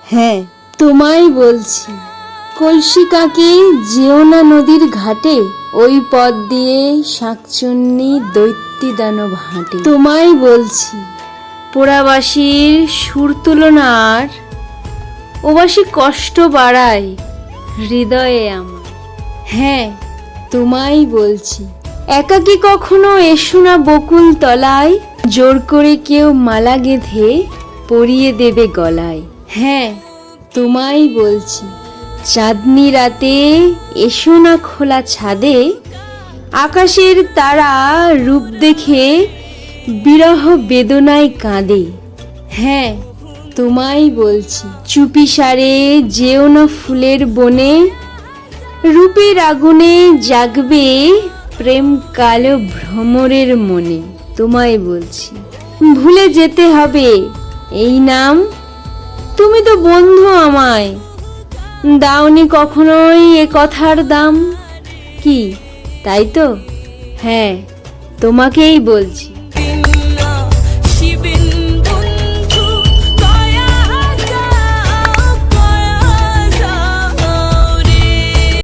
হ্যাঁ তোমায় বলছি, কলসিকাকে যেও না নদীর ঘাটে, ওই পথ দিয়ে শাঁকচুন্নি দৈত্যী দানব হাঁটে। তোমায় বলছি, পোড়াবাসীর সুর তুলনার ওবাসী কষ্ট বাড়ায় হৃদয়ে আমার। হ্যাঁ তোমায় বলছি, একাকী কখনো এসো না বকুল তলায়, জোর করে কেউ মালা গেঁথে পরিয়ে দেবে গলায়। হ্যাঁ তোমায় বলছি, চাঁদনি রাতে এসো না খোলা ছাদে, আকাশের তারা রূপ দেখে বিরহ বেদনায় কাঁদে। হ্যাঁ তোমায় বলছি, চুপিসারে যেও না ফুলের বনে, রূপের আগুনে জাগবে প্রেম কালো ভ্রমরের মনে। তোমায় বলছি, ভুলে যেতে হবে এই নাম, তুমি তো বন্ধু আমায় দাওনি কখনোই এ কথার দাম। কি তাই তো? হ্যাঁ তোমাকেই বলছি।